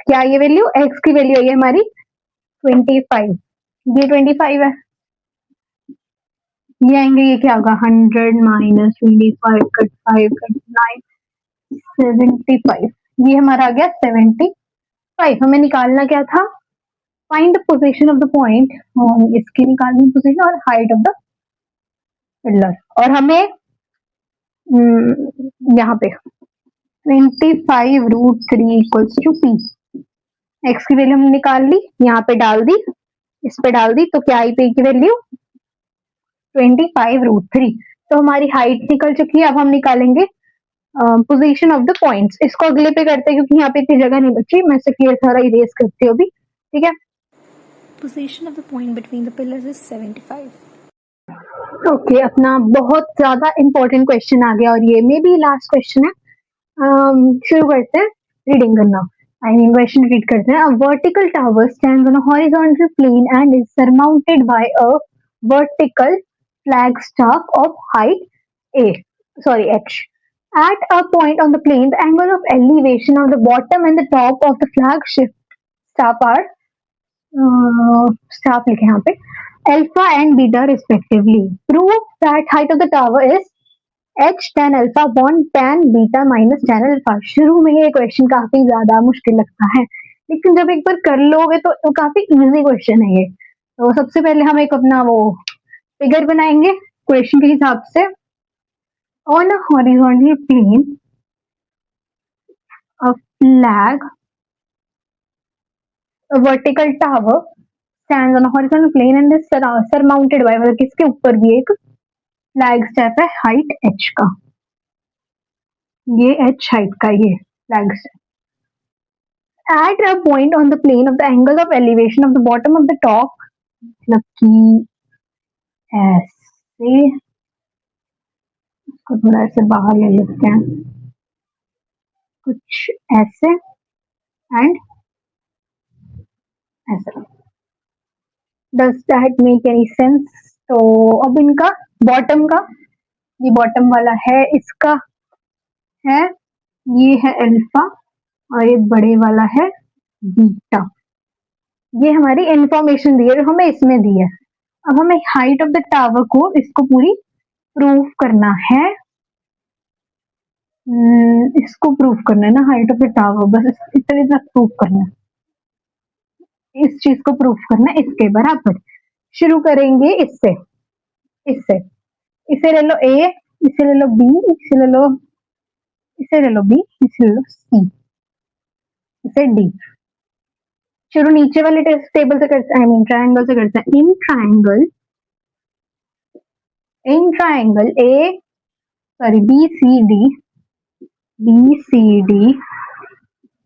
क्या ये वैल्यू, x की वैल्यू है हमारी 25, ये 25 है। ये आएंगे, ये क्या होगा, 100 माइनस 25 कट 5 कट 9 75। ये हमारा आ गया 75। हमें निकालना क्या था, find the position of the point, इसकी निकालनी पोजीशन और हाइट ऑफ द पिलर। और हमें यहाँ पे 25 √3 इक्वल्स टू p, एक्स की वैल्यू हमने निकाल ली, यहाँ पे डाल दी, इस पे डाल दी, तो क्या आई पे की वैल्यू 25 √3। तो हमारी हाइट निकल चुकी है। अब हम निकालेंगे पोजीशन ऑफ द पॉइंट्स। इसको अगले पे करते हैं क्योंकि यहाँ पे इतनी जगह नहीं बची, मैं इसे क्लियर सारा इरेज करती हूँ अभी। ठीक है, Position of the point between the pillars is 75. Okay, अपना बहुत ज्यादा इंपॉर्टेंट क्वेश्चन आ गया और ये मे बी लास्ट क्वेश्चन है। शुरू करते हैं रीडिंग करना, आई मीन क्वेश्चन रीड करते हैं। A vertical tower stands on a horizontal plane and is surmounted by a vertical flagstaff of height h. At a point on the plane, the angle of elevation of the bottom and the top of the flagship staff are staff लिखे यहाँ पे alpha and beta respectively. Prove that height of the tower is h tan alpha upon tan beta minus tan alpha। शुरू में ये question काफी ज्यादा मुश्किल लगता है, लेकिन जब एक बार कर लोगे तो काफी इजी क्वेश्चन है ये। तो सबसे पहले हम एक अपना वो फिगर बनाएंगे क्वेश्चन के हिसाब से। On a horizontal plane a flag a vertical tower stands on a horizontal plane and is surmounted by, मतलब किसके ऊपर भी एक फ्लैग स्टैप है हाइट h का, ये h हाइट का ये flag step. At a point on the plane of the angle of elevation of the bottom of the top, मतलब कि ऐसे, इसको थोड़ा ऐसे बाहर ले लेते हैं, कुछ ऐसे एंड ऐसे। Does that make any sense? तो अब इनका बॉटम का, ये बॉटम वाला है, इसका है, ये है अल्फा और ये बड़े वाला है बीटा। ये हमारी इंफॉर्मेशन दी है जो हमें इसमें दी है। अब हमें हाइट ऑफ द टावर को, इसको पूरी प्रूव करना है। इसको प्रूव करना है ना, हाइट ऑफ द टावर, बस इतना इतना प्रूव करना है, इस चीज को प्रूव करना है इसके बराबर। शुरू करेंगे इससे, इससे इसे ले लो ए, इसे ले लो बी, इसे ले लो, इसे ले लो बी, इसे ले लो सी, इसे डी। शुरू नीचे वाले टेबल से करते हैं, आई मीन ट्रायंगल से करते हैं। In triangle A sorry B C D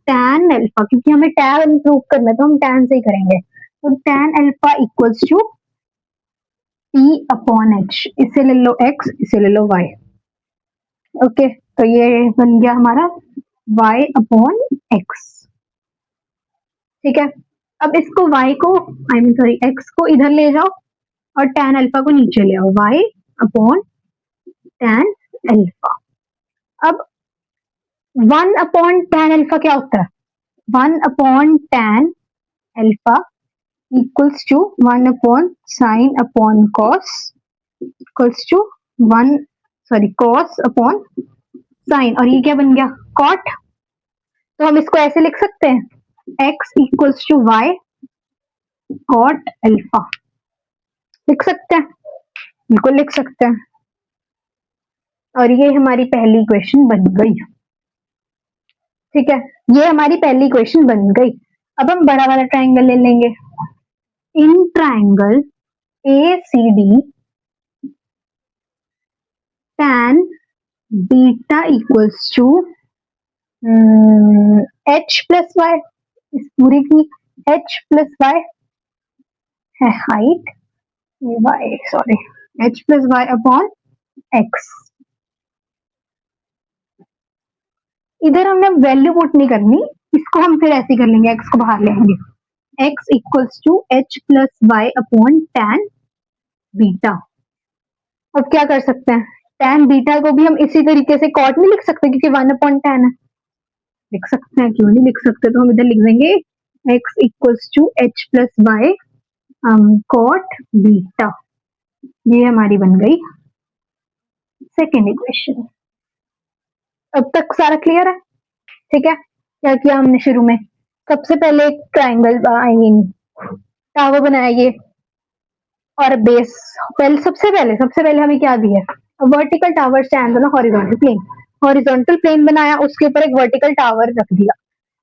tan alpha, क्योंकि हमें tan प्रूव करना है तो हम tan से ही करेंगे। तो tan alpha equals to p upon h, इसे ले लो x, इसे ले लो y। ओके, तो ये बन गया हमारा y अपॉन x। ठीक है, अब इसको y को, आई मीन सॉरी x को इधर ले जाओ और tan अल्फा को नीचे ले आओ, y अपॉन tan अल्फा। अब 1 अपॉन tan अल्फा क्या होता है, 1 upon tan alpha equals to 1 upon sine upon cos equals to 1 cos upon sine, और ये क्या बन गया कॉट। तो हम इसको ऐसे लिख सकते हैं x equals to y cot alpha, लिख सकते हैं, बिल्कुल लिख सकते हैं। और ये हमारी पहली इक्वेशन बन गई, ठीक है, ये हमारी पहली इक्वेशन बन गई। अब हम बड़ा वाला ट्राइंगल ले लेंगे। In triangle ACD tan beta equals to h plus y, इस पूरे की h प्लस वाई है height, y sorry h plus y upon x। इधर हमने वैल्यू पुट नहीं करनी, इसको हम फिर ऐसे कर लेंगे, x को बाहर लेंगे, x equals to h plus y upon tan beta. अब क्या कर सकते हैं, tan बीटा को भी हम इसी तरीके से कॉट नहीं लिख सकते क्योंकि 1 अपॉन tan है, लिख सकते हैं, क्यों नहीं लिख सकते, तो हम इधर लिख देंगे x equals to h plus y cot beta. ये हमारी बन गई सेकेंड इक्वेशन। अब तक सारा क्लियर है, ठीक है। क्या किया हमने शुरू में, सबसे पहले एक ट्राइंगल आई मीन टावर बनाया ये, और बेस पहले सबसे पहले हमें क्या दिया है, vertical tower stand on horizontal plane बनाया, उसके ऊपर एक वर्टिकल टावर रख दिया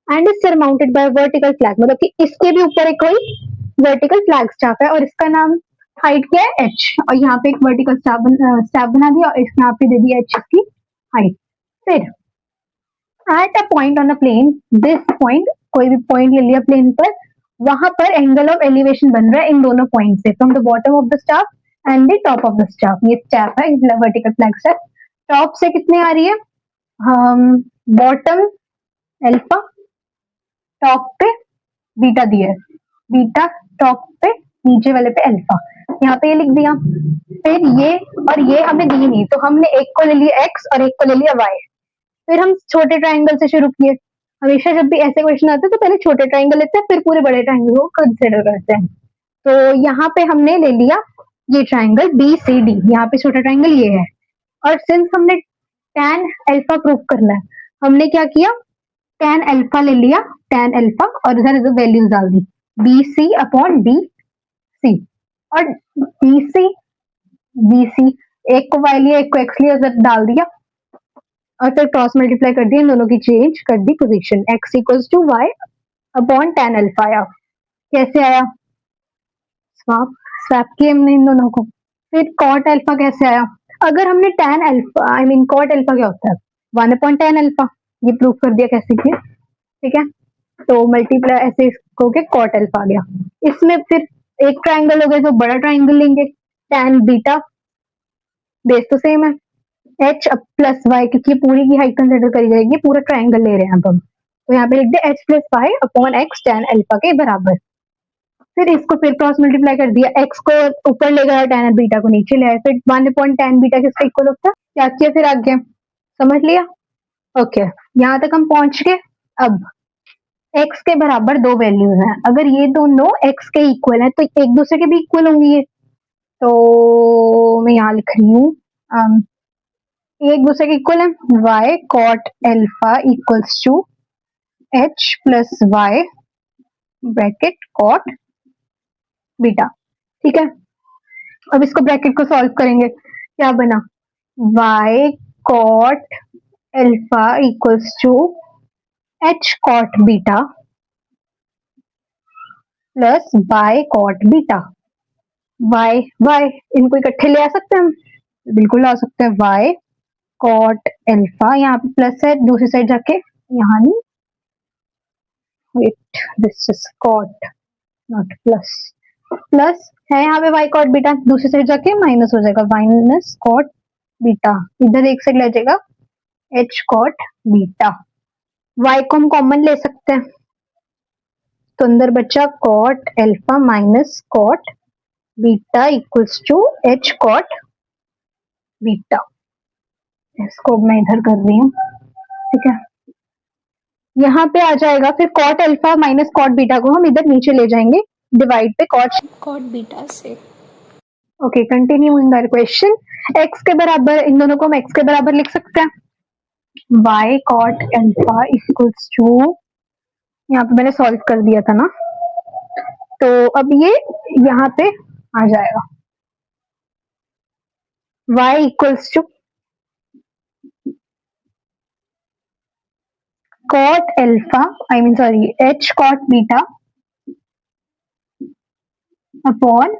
and is surmounted by vertical flag, मतलब कि इसके भी ऊपर एक कोई वर्टिकल फ्लैग स्टाफ है और इसका नाम हाइट क्या है h, और यहाँ पे एक वर्टिकल स्टाफ बना दिया और यहाँ पे दे दिया h की हाइट। फिर at a point on a plane, this point, कोई भी पॉइंट ले लिया प्लेन पर, वहां पर एंगल ऑफ एलिवेशन बन रहा है इन दोनों पॉइंट से, from the bottom of the staff and the top of the staff. ये स्टाफ है वर्टिकल फ्लैग स्टाफ, टॉप से कितने आ रही है, बॉटम अल्फा, टॉप पे बीटा दिया है, बीटा टॉप पे, नीचे वाले पे अल्फा, यहाँ पे ये लिख दिया। फिर ये और ये हमें दी नहीं, तो हमने एक को ले लिया x और एक को ले लिया y। फिर हम छोटे ट्राइंगल से शुरू किए, हमेशा जब भी ऐसे क्वेश्चन आते हैं तो पहले छोटे ट्राइंगल लेते हैं फिर पूरे बड़े ट्राइंगल को कंसिडर करते हैं। तो यहाँ पे हमने ले लिया ये ट्राइंगल BCD, यहाँ पे छोटा ट्राइंगल ये है, और सिंस हमने tan अल्फा प्रूव करना है, हमने क्या किया, tan अल्फा ले लिया, tan अल्फा, और इधर वैल्यूज डाल दी BC अपॉन BC, और BC एक को y लिया एक को x लिया, उधर डाल दिया और फिर क्रॉस मल्टीप्लाई कर दिया, इन दोनों की चेंज कर दी position, x equals to y upon tan alpha आया। कैसे आया, स्वैप किए हमने इन दोनों को। फिर cot अल्फा कैसे आया, अगर हमने tan alpha I mean cot alpha क्या होता है 1 अपॉन tan अल्फा, ये प्रूव कर दिया कैसे किया, ठीक है। तो मल्टीप्लाई ऐसे इसको के cot अल्फा आ गया। इसमें फिर एक ट्राइंगल हो गया, तो बड़ा ट्राइंगल लेंगे, tan बीटा, बेस तो सेम है, h प्लस वाई, क्योंकि पूरी की हाइट कंसिडर करी जाएगी, पूरा ट्राइंगल ले रहे हैं अब हम, तो यहाँ पे लिख दे h plus y upon x tan alpha के बराबर। फिर इसको फिर क्रॉस मल्टीप्लाई कर दिया, x को ऊपर ले गया, tan बीटा को नीचे ले आया, फिर 1 अपॉन tan बीटा किसका इक्वल होता है, क्या किया फिर आगे, समझ लिया, ओके। यहाँ तक हम पहुंच गए। अब x के बराबर दो वैल्यूज हैं, अगर ये दोनों x के इक्वल है तो एक दूसरे के भी इक्वल होंगी ये, तो मैं यहाँ लिख रही हूँ एक दूसरे के इक्वल है, y cot alpha equals to h plus y bracket cot beta, ठीक है। अब इसको ब्रैकेट को सॉल्व करेंगे, क्या बना, y cot alpha equals to h cot beta plus y cot beta, y इनको इकट्ठे ले आ सकते हैं हम, बिल्कुल ला सकते हैं, y cot अल्फा, यहाँ पे प्लस है, दूसरी साइड जाके यहाँ नहीं, wait this is cot not plus, plus है यहाँ पे y cot बीटा, दूसरी साइड जाके माइनस हो जाएगा, माइनस cot बीटा, इधर एक साइड ले जाएगा h cot बीटा, y को हम कॉमन ले सकते हैं, तो अंदर बचा cot alpha minus cot beta equals to h cot beta. इसको मैं इधर कर रही हूँ, ठीक है। यहाँ पे आ जाएगा फिर cot alpha minus cot beta को हम इधर नीचे ले जाएंगे, डिवाइड पे कॉट cot beta से. Okay continue in the question x के बराबर इन दोनों को हम x के बराबर लिख सकते हैं y cot alpha equals to यहाँ पे मैंने सॉल्व कर दिया था ना तो अब ये यहाँ पे आ जाएगा y equals to cot alpha I mean sorry h cot beta upon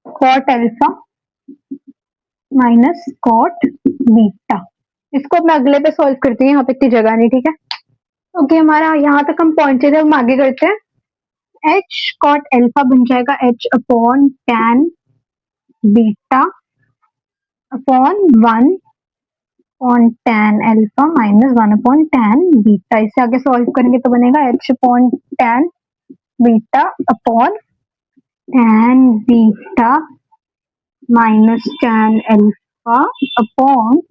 cot alpha minus cot beta. इसको अब मैं अगले पे सॉल्व करती हूँ यहाँ पे इतनी जगह नहीं ठीक है ओके हमारा यहाँ तक हम पहुंचे थे हम आगे करते हैं h cot alpha बन जाएगा h upon tan beta upon 1 upon tan alpha minus 1 upon tan beta. इसे आगे सॉल्व करेंगे तो बनेगा h upon tan beta upon tan beta minus tan alpha upon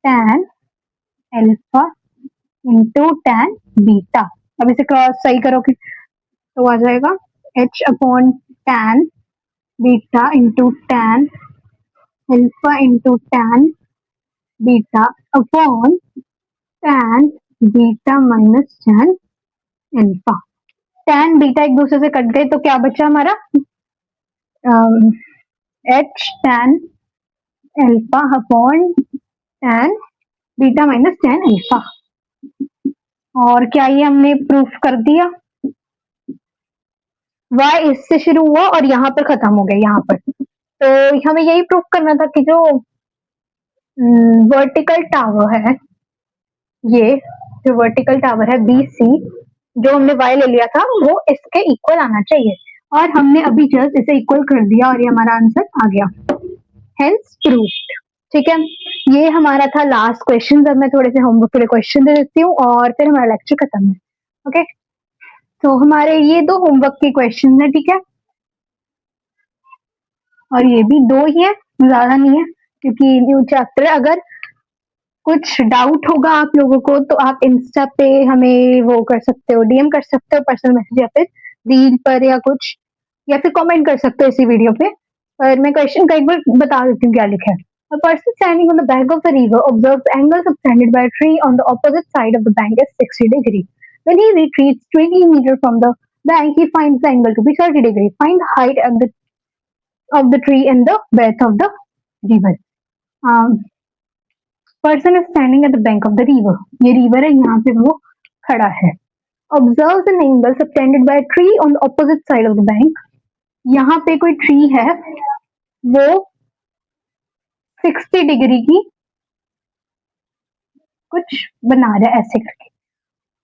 tan alpha into tan beta. अब इसे cross सही करोगे तो आ जाएगा h upon tan beta into tan alpha into tan beta upon tan beta minus tan alpha. tan beta एक दूसरे से cut गए तो क्या बचा हमारा h tan alpha upon tan beta minus tan alpha. और क्या ये हमने प्रूफ कर दिया y इससे शुरू हुआ और यहाँ पर खत्म हो गया यहाँ पर तो हमें यही प्रूफ करना था कि जो वर्टिकल टावर है ये जो वर्टिकल टावर है BC जो हमने y ले लिया था वो इसके इक्वल आना चाहिए और हमने अभी जस्ट इसे इक्वल कर दिया और ये हमारा आंसर आ गया हेंस प्रूव्ड. ठीक है ये हमारा था लास्ट क्वेश्चन. अब मैं थोड़े से होमवर्क के लिए क्वेश्चन दे देती हूँ और फिर हमारा लेक्चर खत्म है. ओके तो हमारे ये 2 होमवर्क के क्वेश्चन है ठीक है और ये भी 2 ही है ज्यादा नहीं है क्योंकि न्यू चैप्टर. अगर कुछ डाउट होगा आप लोगों को तो आप इंस्टा पे हमें वो कर सकते हो डीएम कर सकते हो पर्सनल मैसेज या फिर रील पर या कुछ या फिर कमेंट कर सकते हो इसी वीडियो पे. और मैं क्वेश्चन का एक बार बता देती हूँ क्या लिखा है. A person standing on the bank of the river observes the angle subtended by a tree on the opposite side of the bank is 60 degrees. When he retreats 20 meters from the bank, he finds the angle to be 30 degrees. Find the height of the tree and the breadth of the river. Person is standing at the bank of the river. ये river है यहाँ पे वो खड़ा है. Observes an angle subtended by a tree on the opposite side of the bank. यहाँ पे कोई tree है वो 60 डिग्री की कुछ बना रहा है ऐसे करके.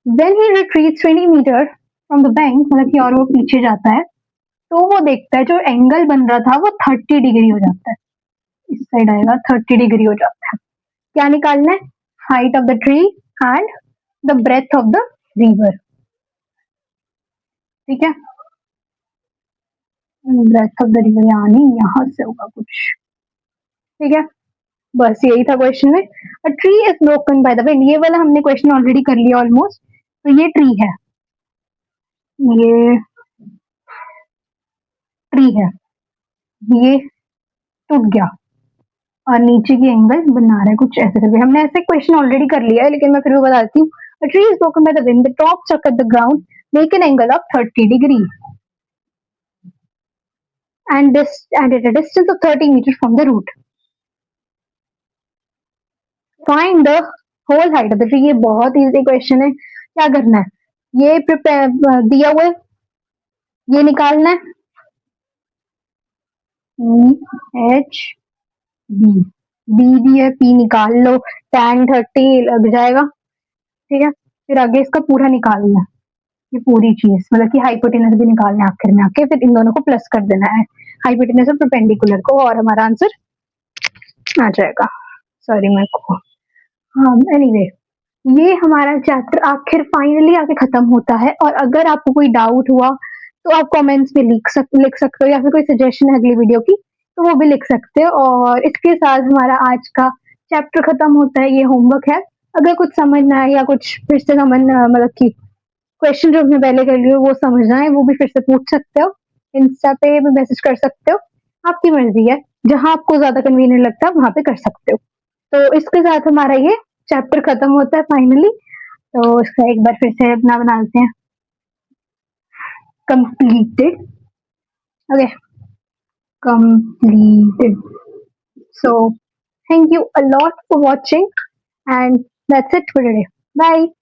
When he retreats 20 metre from the bank मतलब कि और वो पीछे जाता है तो वो देखता है जो एंगल बन रहा था वो 30 डिग्री हो जाता है. इस साइड आएगा 30 डिग्री हो जाता है. क्या निकालना है height of the tree and the breadth of the river. ठीक है ब्रेथ ऑफ द रिवर यानी यहाँ से होगा कुछ. ठीक है बस यही था क्वेश्चन में. अ tree is broken by the wind. ये वाला हमने क्वेश्चन ऑलरेडी कर लिया ऑलमोस्ट. तो ये ट्री है ये टूट गया और नीचे की एंगल बना रहा है कुछ ऐसे करके. हमने ऐसे क्वेश्चन ऑलरेडी कर लिया है लेकिन मैं फिर भी बता देती हूँ. A tree is broken by the wind the top struck at the ground make an angle of 30 degree and at a distance of 30 meters from the root. Find the whole height of the tree. ये बहुत easy question है. क्या करना है ये prepare दिया हुआ है ये निकालना है एच बी भी है पी निकाल लो tan 30 लग जाएगा. ठीक है फिर आगे इसका पूरा निकालना है ये पूरी चीज मतलब कि हाइपोटेनस भी निकालना है आखिर में आके फिर इन दोनों को प्लस कर देना है हाइपोटेनस और परपेंडिकुलर को और हमारा आंसर आ जाएगा. सॉरी मेरे को हाँ एनीवे ये हमारा चैप्टर आखिर फाइनली आके खत्म होता है. और अगर आपको कोई डाउट हुआ तो आप कमेंट्स में लिख सकते हो या फिर कोई सजेशन है अगली वीडियो की तो वो भी लिख सकते हो. और इसके साथ हमारा आज का चैप्टर खत्म होता है. ये होमवर्क है. अगर कुछ समझ ना आए या कुछ फिर से समझ मतलब कि क्वेश्चन जो हमने पहले कर लिए वो समझना है वो भी फिर से पूछ सकते हो, इंस्टा पे भी मैसेज कर सकते हो, आपकी मर्जी है, जहां आपको ज्यादा कन्वीनियंट लगता है वहां पे कर सकते हो। तो इसके साथ हमारा ये चैप्टर खत्म होता है फाइनली। तो इसका एक बार फिर से अपना बनाते हैं, completed. Okay, completed. So thank you a lot for watching, and that's it for today. Bye.